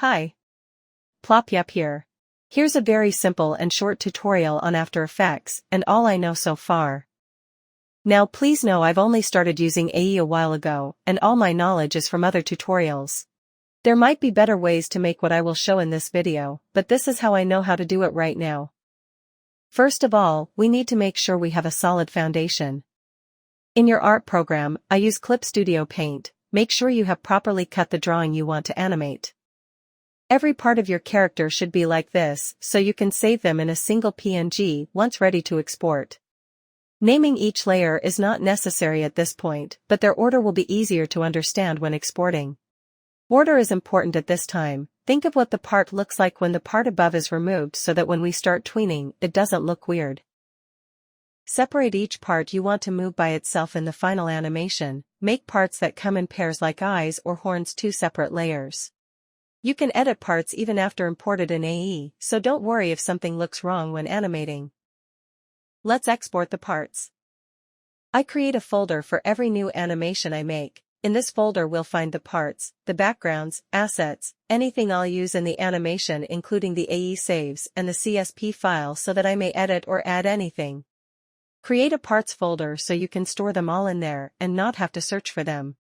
Hi. Plop yup here. Here's a very simple and short tutorial on After Effects and all I know so far. Now please know I've only started using AE a while ago and all my knowledge is from other tutorials. There might be better ways to make what I will show in this video, but this is how I know how to do it right now. First of all, we need to make sure we have a solid foundation. In your art program, I use Clip Studio Paint. Make sure you have properly cut the drawing you want to animate. Every part of your character should be like this, so you can save them in a single PNG once ready to export. Naming each layer is not necessary at this point, but their order will be easier to understand when exporting. Order is important at this time. Think of what the part looks like when the part above is removed so that when we start tweening, it doesn't look weird. Separate each part you want to move by itself in the final animation. Make parts that come in pairs like eyes or horns, two separate layers. You can edit parts even after imported in AE, so don't worry if something looks wrong when animating. Let's export the parts. I create a folder for every new animation I make. In this folder we'll find the parts, the backgrounds, assets, anything I'll use in the animation including the AE saves and the CSP file so that I may edit or add anything. Create a parts folder so you can store them all in there and not have to search for them.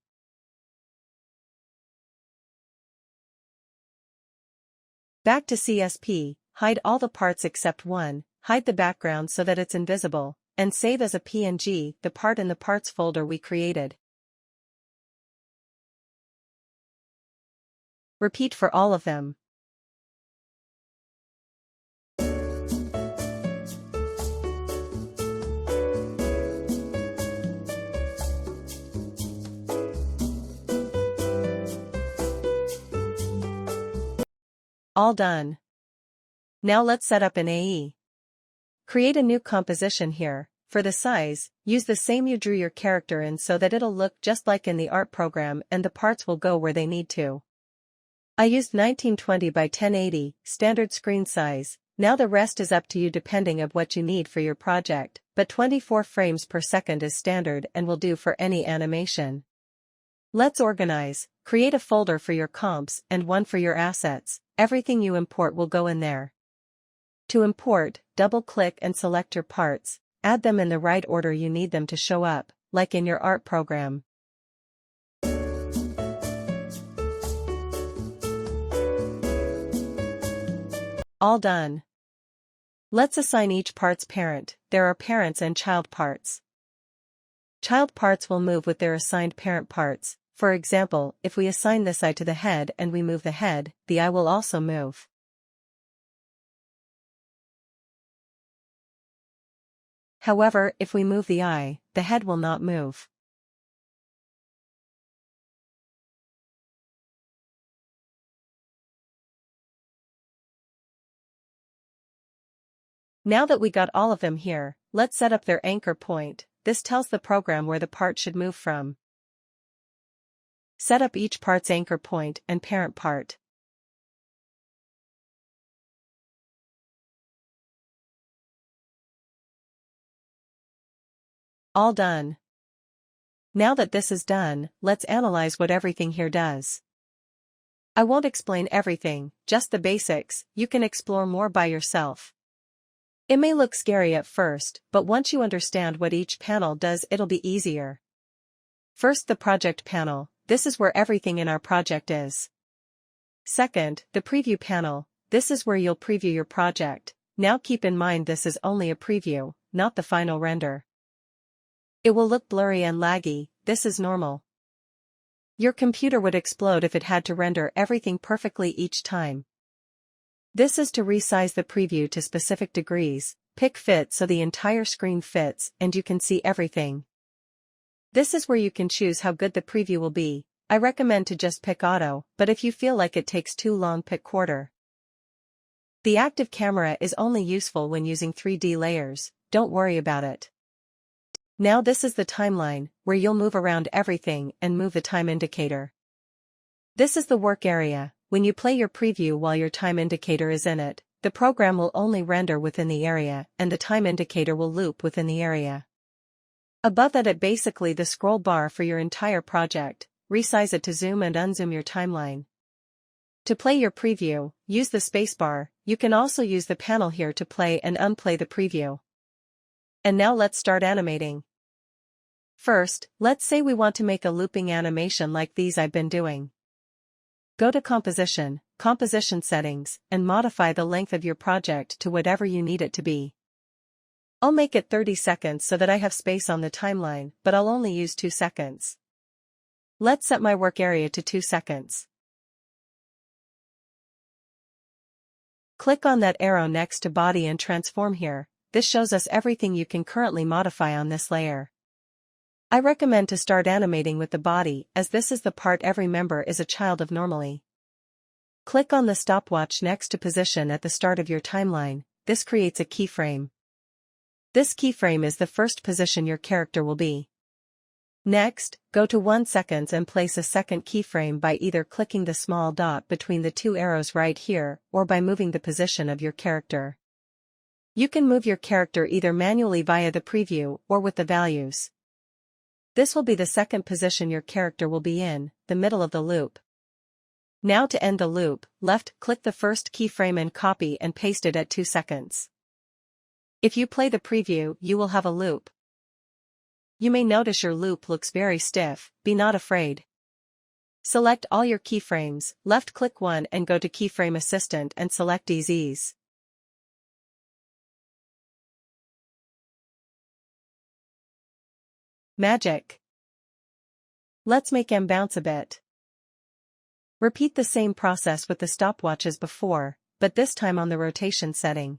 Back to CSP, hide all the parts except one, hide the background so that it's invisible, and save as a PNG the part in the parts folder we created. Repeat for all of them. All done. Now let's set up an AE. Create a new composition here. For the size, use the same you drew your character in so that it'll look just like in the art program and the parts will go where they need to. I used 1920 by 1080, standard screen size. Now the rest is up to you depending of what you need for your project, but 24 frames per second is standard and will do for any animation. Let's organize. Create a folder for your comps and one for your assets. Everything you import will go in there. To import, double-click and select your parts. Add them in the right order you need them to show up, like in your art program. All done. Let's assign each part's parent. There are parents and child parts. Child parts will move with their assigned parent parts. For example, if we assign this eye to the head and we move the head, the eye will also move. However, if we move the eye, the head will not move. Now that we got all of them here, let's set up their anchor point. This tells the program where the part should move from. Set up each part's anchor point and parent part. All done. Now that this is done, let's analyze what everything here does. I won't explain everything, just the basics. You can explore more by yourself. It may look scary at first, but once you understand what each panel does, it'll be easier. First, the project panel. This is where everything in our project is. Second, the preview panel. This is where you'll preview your project. Now keep in mind this is only a preview, not the final render. It will look blurry and laggy. This is normal. Your computer would explode if it had to render everything perfectly each time. This is to resize the preview to specific degrees. Pick fit so the entire screen fits and you can see everything. This is where you can choose how good the preview will be. I recommend to just pick auto, but if you feel like it takes too long, pick quarter. The active camera is only useful when using 3D layers. Don't worry about it. Now this is the timeline, where you'll move around everything and move the time indicator. This is the work area. When you play your preview while your time indicator is in it, the program will only render within the area and the time indicator will loop within the area. Above that, it basically the scroll bar for your entire project. Resize it to zoom and unzoom your timeline. To play your preview, use the spacebar. You can also use the panel here to play and unplay the preview. And now let's start animating. First, let's say we want to make a looping animation like these I've been doing. Go to Composition, Composition Settings, and modify the length of your project to whatever you need it to be. I'll make it 30 seconds so that I have space on the timeline, but I'll only use 2 seconds. Let's set my work area to 2 seconds. Click on that arrow next to Body and Transform here. This shows us everything you can currently modify on this layer. I recommend to start animating with the body, as this is the part every member is a child of normally. Click on the stopwatch next to Position at the start of your timeline. This creates a keyframe. This keyframe is the first position your character will be. Next, go to 1 second and place a second keyframe by either clicking the small dot between the 2 arrows right here, or by moving the position of your character. You can move your character either manually via the preview or with the values. This will be the second position your character will be in, the middle of the loop. Now to end the loop, left-click the first keyframe and copy and paste it at 2 seconds. If you play the preview, you will have a loop. You may notice your loop looks very stiff. Be not afraid. Select all your keyframes, left-click one and go to Keyframe Assistant and select Ease. Magic. Let's make M bounce a bit. Repeat the same process with the stopwatch as before, but this time on the rotation setting.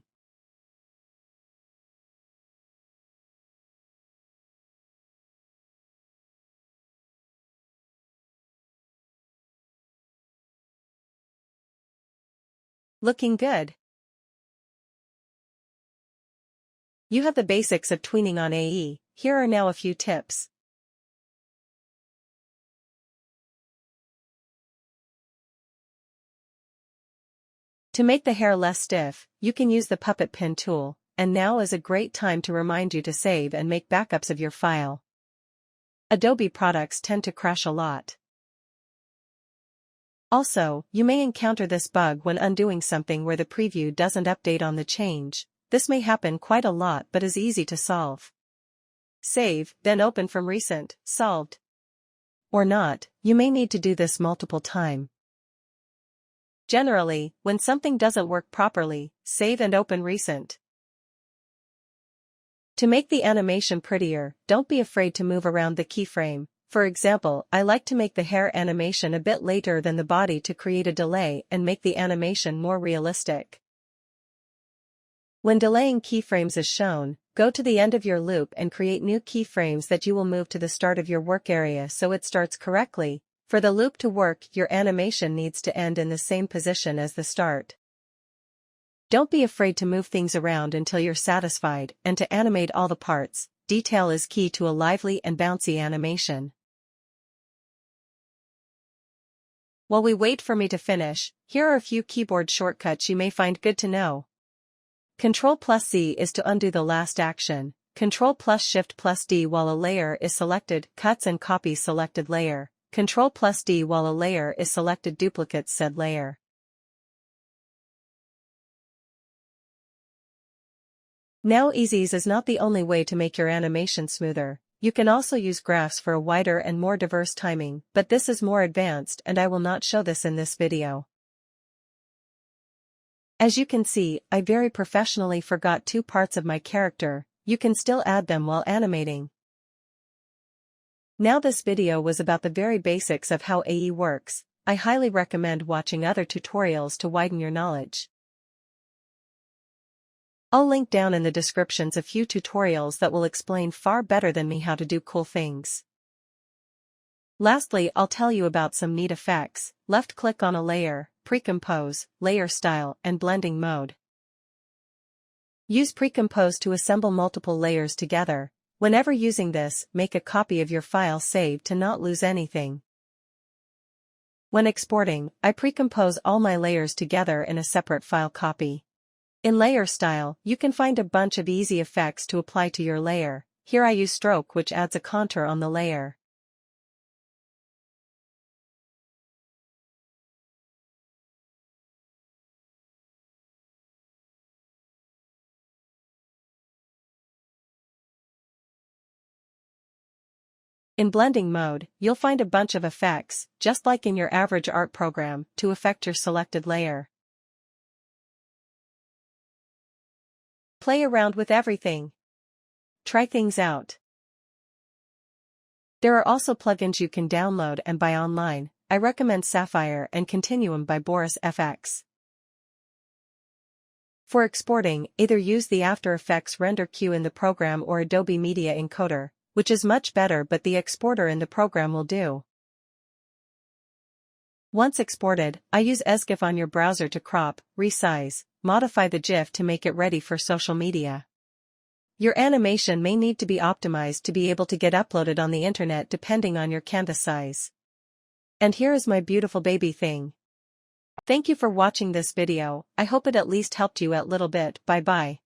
Looking good. You have the basics of tweening on AE. Here are now a few tips. To make the hair less stiff, you can use the puppet pin tool, and now is a great time to remind you to save and make backups of your file. Adobe products tend to crash a lot. Also, you may encounter this bug when undoing something where the preview doesn't update on the change. This may happen quite a lot but is easy to solve. Save, then open from Recent, Solved. Or not, you may need to do this multiple times. Generally, when something doesn't work properly, save and open Recent. To make the animation prettier, don't be afraid to move around the keyframe. For example, I like to make the hair animation a bit later than the body to create a delay and make the animation more realistic. When delaying keyframes is shown, go to the end of your loop and create new keyframes that you will move to the start of your work area so it starts correctly. For the loop to work, your animation needs to end in the same position as the start. Don't be afraid to move things around until you're satisfied, and to animate all the parts. Detail is key to a lively and bouncy animation. While we wait for me to finish, here are a few keyboard shortcuts you may find good to know. Ctrl+C is to undo the last action. Ctrl+Shift+D while a layer is selected, cuts and copies selected layer. Ctrl+D while a layer is selected, duplicates said layer. Now ease is not the only way to make your animation smoother. You can also use graphs for a wider and more diverse timing, but this is more advanced and I will not show this in this video. As you can see, I very professionally forgot 2 parts of my character. You can still add them while animating. Now this video was about the very basics of how AE works. I highly recommend watching other tutorials to widen your knowledge. I'll link down in the descriptions a few tutorials that will explain far better than me how to do cool things. Lastly, I'll tell you about some neat effects. Left-click on a layer, Precompose, Layer Style, and Blending Mode. Use Precompose to assemble multiple layers together. Whenever using this, make a copy of your file saved to not lose anything. When exporting, I precompose all my layers together in a separate file copy. In Layer Style, you can find a bunch of easy effects to apply to your layer. Here I use Stroke, which adds a contour on the layer. In blending mode, you'll find a bunch of effects, just like in your average art program, to affect your selected layer. Play around with everything. Try things out. There are also plugins you can download and buy online. I recommend Sapphire and Continuum by Boris FX. For exporting, either use the After Effects render queue in the program or Adobe Media Encoder, which is much better, but the exporter in the program will do. Once exported, I use sGIF on your browser to crop, resize, modify the GIF to make it ready for social media. Your animation may need to be optimized to be able to get uploaded on the internet depending on your canvas size. And here is my beautiful baby thing. Thank you for watching this video. I hope it at least helped you a little bit. Bye bye.